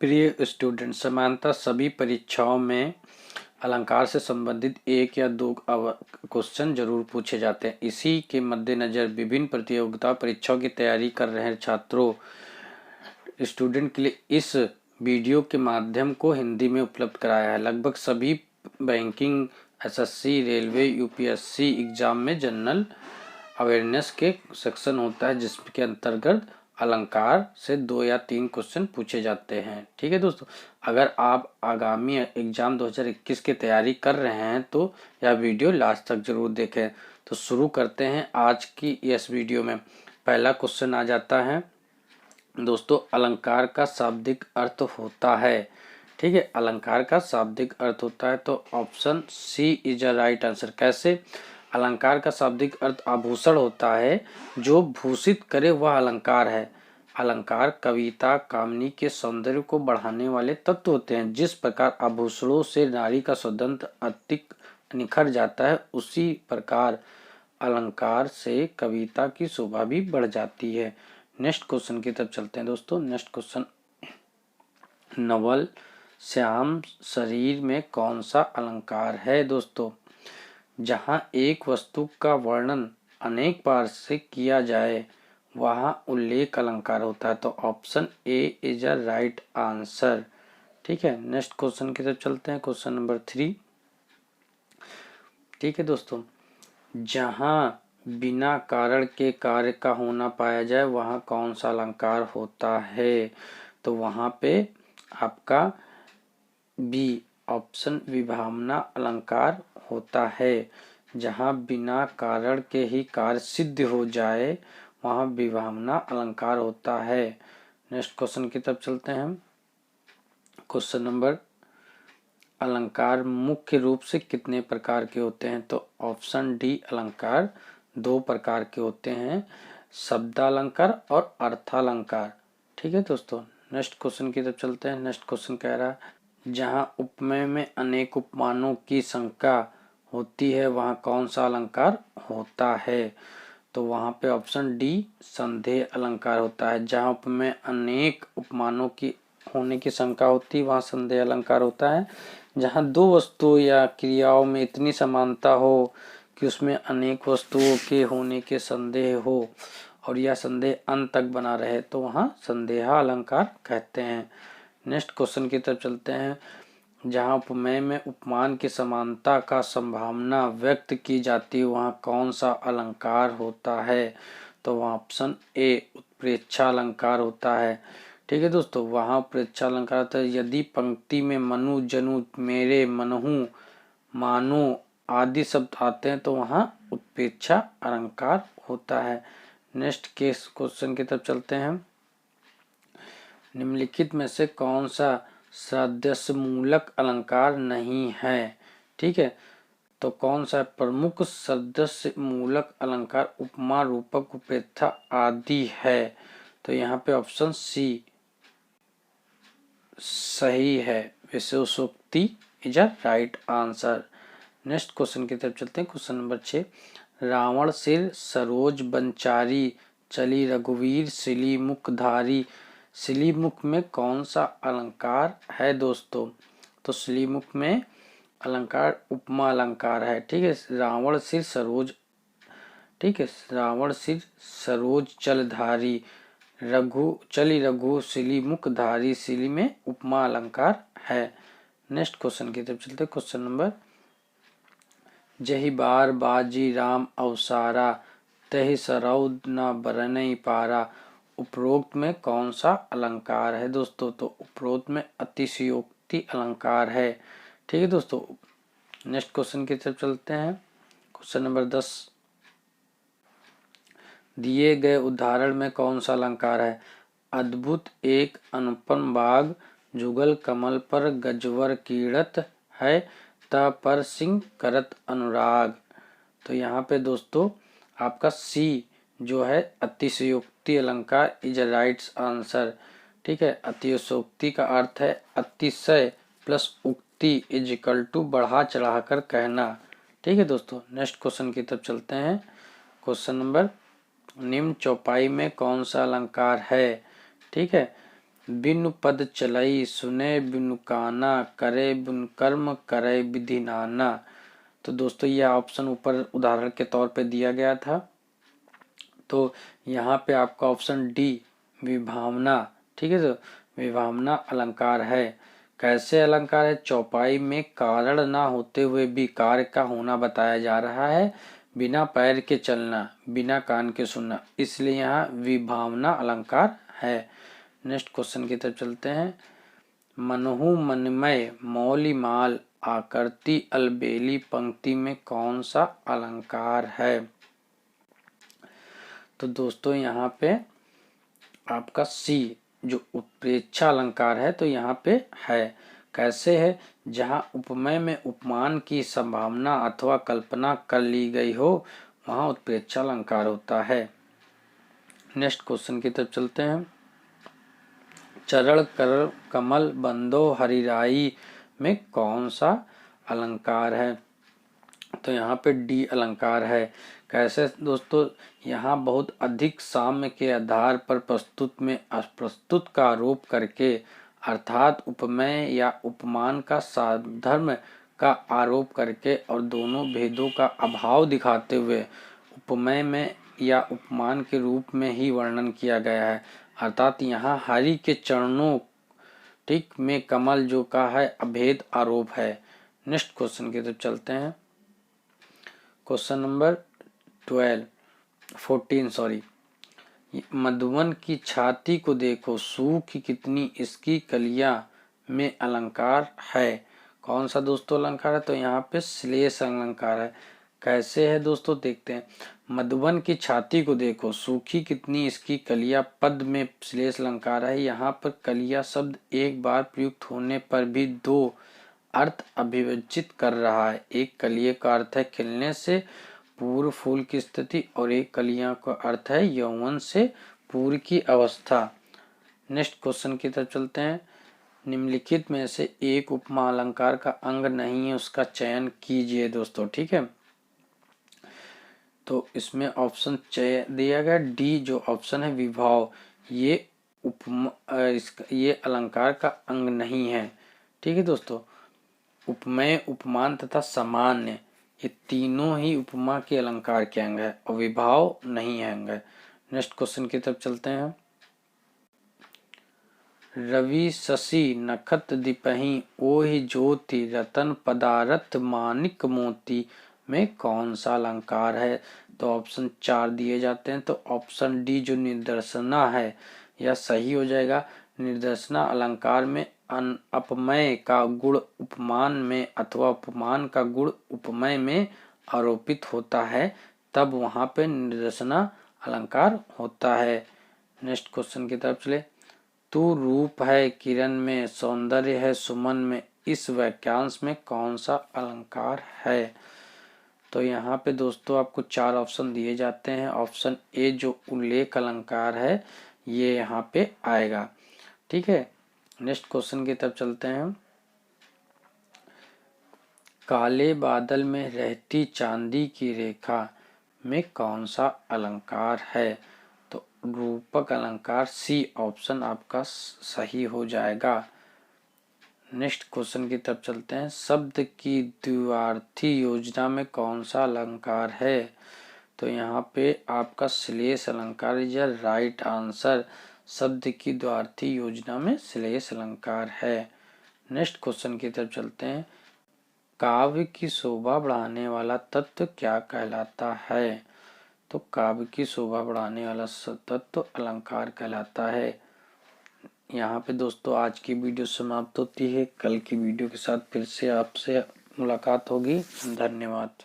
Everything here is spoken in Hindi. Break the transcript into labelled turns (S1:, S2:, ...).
S1: प्रिय स्टूडेंट, सामान्यतः सभी परीक्षाओं में अलंकार से संबंधित एक या दो क्वेश्चन जरूर पूछे जाते हैं। इसी के मद्देनजर विभिन्न प्रतियोगिता परीक्षाओं की तैयारी कर रहे छात्रों स्टूडेंट के लिए इस वीडियो के माध्यम को हिंदी में उपलब्ध कराया है। लगभग सभी banking, SSC, railway, UPSC exam में जनरल अवेयरनेस के सेक्शन होता है, जिसके अंतर्गत अलंकार से 2 या 3 क्वेश्चन पूछे जाते हैं। ठीक है दोस्तों, अगर आप आगामी एग्जाम 2021 की तैयारी कर रहे हैं तो यह वीडियो लास्ट तक जरूर देखें। तो शुरू करते हैं आज की इस वीडियो में। पहला क्वेश्चन आ जाता है दोस्तों, अलंकार का शाब्दिक अर्थ होता है। ठीक है, अलंकार का शाब्दिक अर्थ होता है तो option C is a right answer. कैसे? अलंकार का शाब्दिक अर्थ आभूषण होता है, जो भूषित करे वह अलंकार है। अलंकार कविता कामनी के सौंदर्य को बढ़ाने वाले तत्व होते हैं। जिस प्रकार आभूषणों से नारी का सौंदर्य अधिक निखर जाता है, उसी प्रकार अलंकार से कविता की शोभा भी बढ़ जाती है। नेक्स्ट क्वेश्चन की तरफ चलते हैं दोस्तों। नेक्स्ट क्वेश्चन, नवल श्याम शरीर में कौन सा अलंकार है दोस्तों? जहां एक वस्तु का वर्णन अनेक बार से किया जाए वहां उल्लेख अलंकार होता है। तो option A is a right answer. ठीक है, नेक्स्ट क्वेश्चन की तरफ चलते हैं। Question number 3। ठीक है दोस्तों, जहां बिना कारण के कार्य का होना पाया जाए वहां कौन सा अलंकार होता है? तो वहां पे आपका बी ऑप्शन विभावना अलंकार होता है। जहां बिना कारण के ही कार्य सिद्ध हो जाए वहां विभावना अलंकार होता है। नेक्स्ट क्वेश्चन की तरफ चलते हैं हम। क्वेश्चन नंबर, अलंकार मुख्य रूप से कितने प्रकार के होते हैं? तो ऑप्शन डी अलंकार 2 प्रकार के होते हैं, शब्दालंकार और अर्थालंकार। ठीक है दोस्तों, नेक्स्ट क्वेश्चन की तरफ चलते हैं। नेक्स्ट क्वेश्चन कह रहा है, जहां उपमेय में अनेक उपमानों की शंका होती है वहां कौन सा अलंकार होता है? तो वहां पे ऑप्शन डी संदेह अलंकार होता है। जहां उपमेय अनेक उपमानों की होने की शंका होती है वहां संदेह अलंकार होता है। जहां दो वस्तुओं या क्रियाओं में इतनी समानता हो कि उसमें अनेक वस्तुओं के होने के संदेह हो और यह संदेह अंत तक बना रहे तो वहां संदेहा अलंकार कहते हैं। नेक्स्ट क्वेश्चन की तरफ चलते हैं। जहां उपमेय में उपमान की समानता का संभावना व्यक्त की जाती है वहां कौन सा अलंकार होता है? तो वहां ऑप्शन ए उत्प्रेक्षा अलंकार होता है। ठीक है दोस्तों, वहां उत्प्रेक्षा अलंकार होता है यदि पंक्ति में मनु, जनु, मेरे, मनहु, मानो आदि शब्द आते हैं तो वहां उत्प्रेक्षा अलंकार होता है। नेक्स्ट केस क्वेश्चन की तरफ चलते हैं। निम्नलिखित में से कौन सा सदस्य मूलक अलंकार नहीं है? ठीक है, तो कौन सा प्रमुख सदस्य मूलक अलंकार उपमा, रूपक, उपेक्षा आदि है? तो यहाँ पे ऑप्शन सी सही है, विशेषोक्ति is a right answer. Next question की तरफ चलते हैं। क्वेश्चन नंबर 6, रावण सिर सरोज बनचारी, चली रघुवीर सिली मुखधारी। सिली मुख में कौन सा अलंकार है दोस्तों? तो सिली मुख में अलंकार उपमा अलंकार है। ठीक है, रावण सिर सरोज, ठीक है, रावण सिर सरोज चलधारी, रघु चली रघु सिली मुखधारी, सिली में उपमा अलंकार है। नेक्स्ट क्वेश्चन की तरफ चलते हैं। क्वेश्चन नंबर, जही बार बाजी राम अवसारा, तही सरौद न बरनई पारा। उपरोक्त में कौन सा अलंकार है दोस्तों? तो उपरोक्त में अतिशयोक्ति अलंकार है। ठीक है दोस्तों, नेक्स्ट क्वेश्चन की तरफ चलते हैं। क्वेश्चन नंबर 10, दिए गए उदाहरण में कौन सा अलंकार है? अद्भुत एक अनुपम बाग, जुगल कमल पर गजवर कीड़त है, त पर सिंह करत अनुराग। तो यहाँ पे दोस्तों आपका सी जो है अतिशयोक्ति अलंकार इज अ राइट आंसर। ठीक है, अतिशयोक्ति का अर्थ है अतिशय प्लस उक्ति इज इक्वल टू बढ़ा चढ़ाकर कहना। ठीक है दोस्तों, नेक्स्ट क्वेश्चन की तरफ चलते हैं। क्वेश्चन नंबर, निम्न चौपाई में कौन सा अलंकार है? ठीक है, बिनु पद चलई सुने बिनु काना, करे बिनु कर्म करे विधि नाना। तो दोस्तों यह ऑप्शन ऊपर उदाहरण के तौर पे दिया गया था। तो यहाँ पे आपका ऑप्शन डी विभावना, ठीक है। तो विभावना अलंकार है। कैसे अलंकार है? चौपाई में कारण ना होते हुए भी कार्य का होना बताया जा रहा है, बिना पैर के चलना, बिना कान के सुनना, इसलिए यहाँ विभावना अलंकार है। नेक्स्ट क्वेश्चन की तरफ चलते हैं। मनहु मनमय मौलिमाल आकृति अलबेली पंक्ति में कौन सा अलंकार है? तो दोस्तों यहाँ पे आपका सी जो उत्प्रेक्षा अलंकार है तो यहाँ पे है। कैसे है? जहाँ उपमेय में उपमान की संभावना अथवा कल्पना कर ली गई हो वहाँ उत्प्रेक्षा अलंकार होता है। नेक्स्ट क्वेश्चन की तरफ चलते हैं। चरण कर कमल बंदो हरिराई में कौन सा अलंकार है? तो यहाँ पे डी अलंकार है। कैसे दोस्तों? यहाँ बहुत अधिक साम्य के आधार पर प्रस्तुत में अप्रस्तुत का आरोप करके, अर्थात उपमेय या उपमान का साधर्म का आरोप करके और दोनों भेदों का अभाव दिखाते हुए उपमेय में या उपमान के रूप में ही वर्णन किया गया है। अर्थात यहाँ हरि के चरणों ठीक में कमल जो का है अभेद आरोप है। नेक्स्ट क्वेश्चन की तरफ चलते हैं। क्वेश्चन नंबर 14 मधुवन की छाती को देखो सूखी कितनी इसकी कलियां में अलंकार है। कौन सा दोस्तों अलंकार है? तो यहाँ पे श्लेष अलंकार है। कैसे है दोस्तों? देखते हैं। मधुवन की छाती को देखो सूखी कितनी इसकी कलियां पद में श्लेष अलंकार है। यहाँ पर कलियां शब्द एक बार प्रयुक्त होने पर भी दो अर्थ अभिव्यंजित कर रहा है। एक कलिये का अर्थ है खिलने से पूर्व फूल की स्थिति और एक कलियां का अर्थ है यौवन से पूर्व की अवस्था। नेक्स्ट क्वेश्चन की तरफ चलते हैं। निम्नलिखित में से एक उपमा अलंकार का अंग नहीं है, उसका चयन कीजिए दोस्तों, ठीक है। तो इसमें ऑप्शन दिया गया डी जो ऑप्शन है विभाव, ये उपमा ये अलंकार का अंग नहीं है, ठीक है दोस्तों। उपमेय उपमान तथा सामान्य ये तीनों ही उपमा के अलंकार के अंग है और विभाव नहीं है अंग है। नेक्स्ट क्वेश्चन की तरफ चलते हैं। रवि शशि नखत दिपहि ओहि ज्योति रतन पदारथ मानिक मोती में कौन सा अलंकार है? तो ऑप्शन 4 दिए जाते हैं। तो ऑप्शन डी जो निर्देशना है यह सही हो जाएगा। निर्देशना अलंकार में अपमय का गुण उपमान में अथवा उपमान का गुण उपमय में आरोपित होता है तब वहां पे निर्देशना अलंकार होता है। नेक्स्ट क्वेश्चन की तरफ चले। तू रूप है किरण में सौंदर्य है सुमन में, इस वाक्यांश में कौन सा अलंकार है? तो यहाँ पे दोस्तों आपको 4 ऑप्शन दिए जाते हैं। ऑप्शन ए जो उल्लेख अलंकार है ये यहाँ पे आएगा, ठीक है। नेक्स्ट क्वेश्चन की तरफ चलते हैं। काले बादल में रहती चांदी की रेखा में कौन सा अलंकार है? तो रूपक अलंकार सी ऑप्शन आपका सही हो जाएगा। नेक्स्ट क्वेश्चन की तरफ चलते हैं। शब्द की द्विअर्थी योजना में कौन सा अलंकार है? तो यहाँ पे आपका श्लेष अलंकार या राइट आंसर। शब्द की द्विअर्थी योजना में श्लेष अलंकार है। नेक्स्ट क्वेश्चन की तरफ चलते हैं। काव्य की शोभा बढ़ाने वाला तत्व क्या कहलाता है? तो काव्य की शोभा बढ़ाने वाला तत्व अलंकार कहलाता है। यहाँ पे दोस्तों आज की वीडियो समाप्त होती है। कल की वीडियो के साथ फिर से आपसे मुलाकात होगी। धन्यवाद।